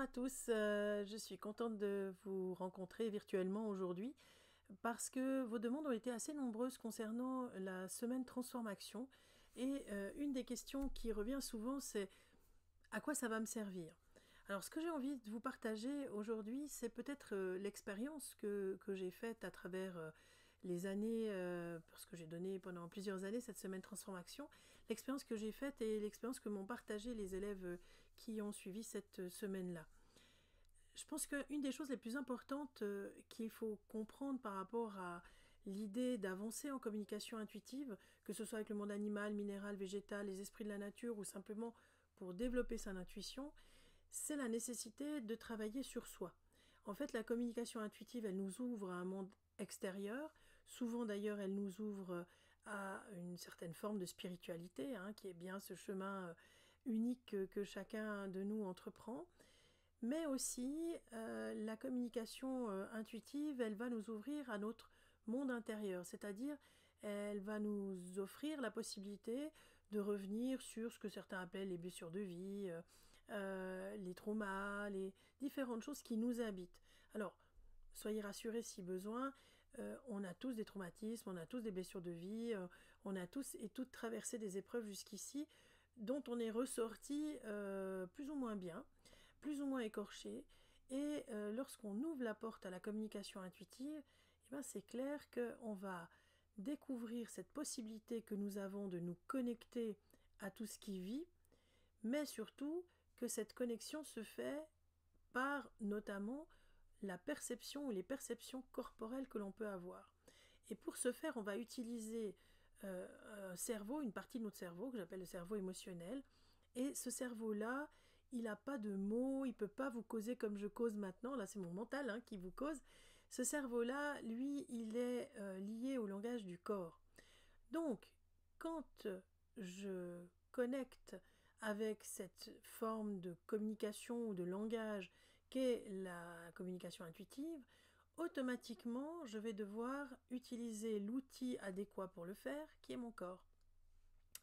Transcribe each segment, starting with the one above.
tous, je suis contente de vous rencontrer virtuellement aujourd'hui parce que vos demandes ont été assez nombreuses concernant la semaine Transformation et une des questions qui revient souvent c'est à quoi ça va me servir. Alors ce que j'ai envie de vous partager aujourd'hui c'est peut-être l'expérience que j'ai faite à travers les années, parce que j'ai donné pendant plusieurs années cette semaine Transformation, l'expérience que j'ai faite et l'expérience que m'ont partagé les élèves qui ont suivi cette semaine-là. Je pense qu'une des choses les plus importantes qu'il faut comprendre par rapport à l'idée d'avancer en communication intuitive, que ce soit avec le monde animal, minéral, végétal, les esprits de la nature ou simplement pour développer son intuition, c'est la nécessité de travailler sur soi. En fait, la communication intuitive, elle nous ouvre à un monde extérieur. Souvent d'ailleurs, elle nous ouvre à une certaine forme de spiritualité, qui est bien ce chemin unique que chacun de nous entreprend. Mais aussi, la communication intuitive, elle va nous ouvrir à notre monde intérieur, c'est-à-dire elle va nous offrir la possibilité de revenir sur ce que certains appellent les blessures de vie, les traumas, les différentes choses qui nous habitent. Alors, soyez rassurés si besoin, on a tous des traumatismes, on a tous des blessures de vie, on a tous et toutes traversé des épreuves jusqu'ici dont on est ressorti plus ou moins bien, plus ou moins écorché. Et lorsqu'on ouvre la porte à la communication intuitive, eh ben, c'est clair qu'on va découvrir cette possibilité que nous avons de nous connecter à tout ce qui vit, mais surtout que cette connexion se fait par notamment la perception ou les perceptions corporelles que l'on peut avoir. Et pour ce faire, on va utiliser un cerveau, une partie de notre cerveau que j'appelle le cerveau émotionnel. Et ce cerveau-là, il n'a pas de mots, il ne peut pas vous causer comme je cause maintenant. Là, c'est mon mental qui vous cause. Ce cerveau-là, lui, il est lié au langage du corps. Donc, quand je connecte avec cette forme de communication ou de langage qu'est la communication intuitive, automatiquement, je vais devoir utiliser l'outil adéquat pour le faire, qui est mon corps.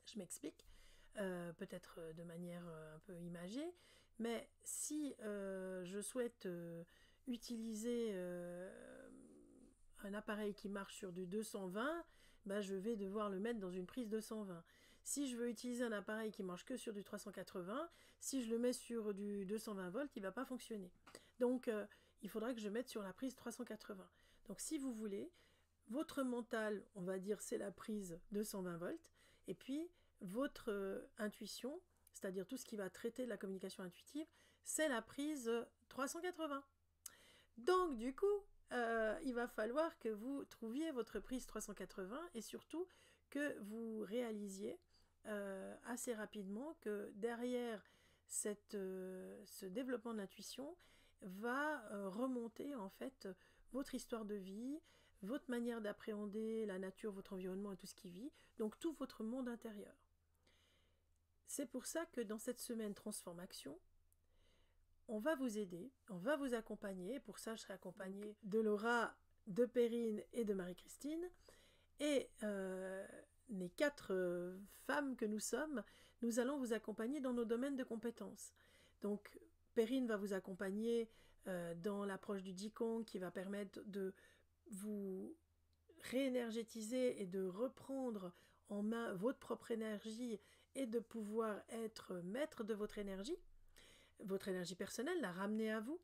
Je m'explique, peut-être de manière un peu imagée, mais si je souhaite utiliser un appareil qui marche sur du 220, ben je vais devoir le mettre dans une prise 220. Si je veux utiliser un appareil qui marche que sur du 380, si je le mets sur du 220 volts, il ne va pas fonctionner. Donc, il faudra que je mette sur la prise 380. Donc, si vous voulez, votre mental, on va dire, c'est la prise 220 volts, et puis votre intuition, c'est-à-dire tout ce qui va traiter de la communication intuitive, c'est la prise 380. Donc, du coup, il va falloir que vous trouviez votre prise 380 et surtout que vous réalisiez assez rapidement que derrière ce développement de l'intuition va remonter en fait votre histoire de vie, votre manière d'appréhender la nature, votre environnement et tout ce qui vit, donc tout votre monde intérieur. C'est pour ça que dans cette semaine Transformation, on va vous aider, on va vous accompagner. Pour ça, je serai accompagnée de Laura, de Perrine et de Marie-Christine. Et les 4 femmes que nous sommes, nous allons vous accompagner dans nos domaines de compétences. Donc, Perrine va vous accompagner dans l'approche du Qigong qui va permettre de vous réénergétiser et de reprendre en main votre propre énergie et de pouvoir être maître de votre énergie personnelle, la ramener à vous.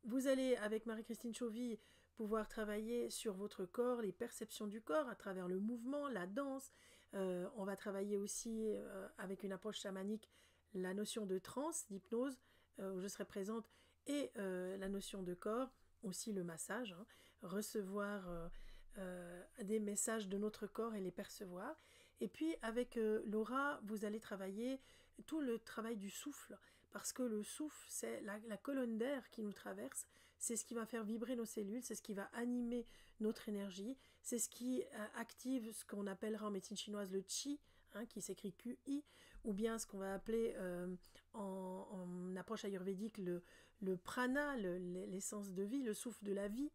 Vous allez, avec Marie-Christine Chauvy, pouvoir travailler sur votre corps, les perceptions du corps à travers le mouvement, la danse. On va travailler aussi avec une approche chamanique la notion de transe, d'hypnose, où je serai présente, et la notion de corps, aussi le massage, recevoir des messages de notre corps et les percevoir. Et puis avec Laura, vous allez travailler tout le travail du souffle, parce que le souffle, c'est la colonne d'air qui nous traverse, c'est ce qui va faire vibrer nos cellules, c'est ce qui va animer notre énergie, c'est ce qui active ce qu'on appellera en médecine chinoise le qi, qui s'écrit QI, ou bien ce qu'on va appeler en approche ayurvédique le prana, l'essence de vie, le souffle de la vie.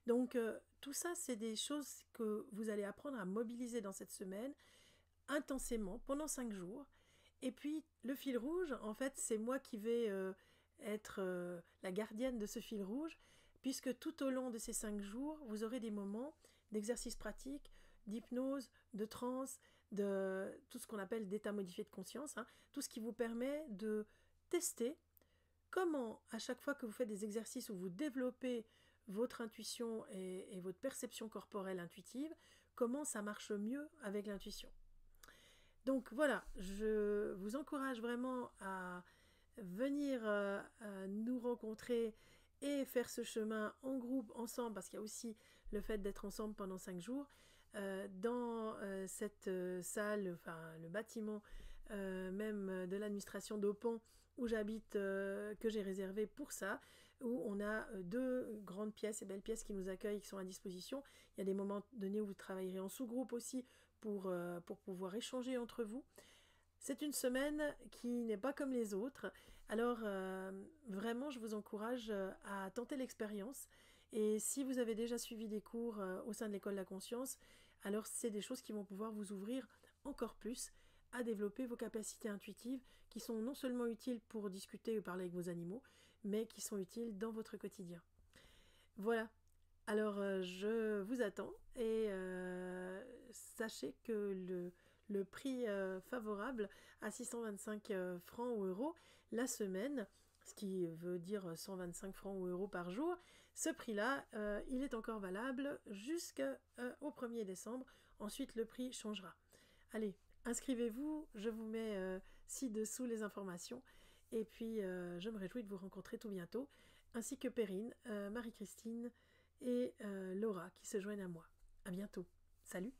Donc tout ça, c'est des choses que vous allez apprendre à mobiliser dans cette semaine, intensément, pendant 5 jours. Et puis, le fil rouge, en fait, c'est moi qui vais être la gardienne de ce fil rouge, puisque tout au long de ces 5 jours, vous aurez des moments d'exercice pratique, d'hypnose, de transe, de tout ce qu'on appelle d'état modifié de conscience, hein, tout ce qui vous permet de tester comment, à chaque fois que vous faites des exercices où vous développez votre intuition et votre perception corporelle intuitive, comment ça marche mieux avec l'intuition. Donc voilà, je vous encourage vraiment à venir nous rencontrer et faire ce chemin en groupe, ensemble, parce qu'il y a aussi le fait d'être ensemble pendant 5 jours, dans cette salle, enfin le bâtiment même de l'administration d'Opan où j'habite, que j'ai réservé pour ça, où on a 2 grandes pièces et belles pièces qui nous accueillent, qui sont à disposition. Il y a des moments donnés où vous travaillerez en sous-groupe aussi pour pouvoir échanger entre vous. C'est une semaine qui n'est pas comme les autres. Alors vraiment, je vous encourage à tenter l'expérience. Et si vous avez déjà suivi des cours au sein de l'école de la conscience, alors c'est des choses qui vont pouvoir vous ouvrir encore plus à développer vos capacités intuitives qui sont non seulement utiles pour discuter ou parler avec vos animaux, mais qui sont utiles dans votre quotidien. Voilà. Alors je vous attends et sachez que le prix favorable à 625 francs ou euros la semaine, ce qui veut dire 125 francs ou euros par jour, ce prix-là, il est encore valable jusqu'au 1er décembre. Ensuite, le prix changera. Allez, inscrivez-vous, je vous mets ci-dessous les informations. Et puis, je me réjouis de vous rencontrer tout bientôt, ainsi que Perrine, Marie-Christine et Laura qui se joignent à moi. À bientôt. Salut!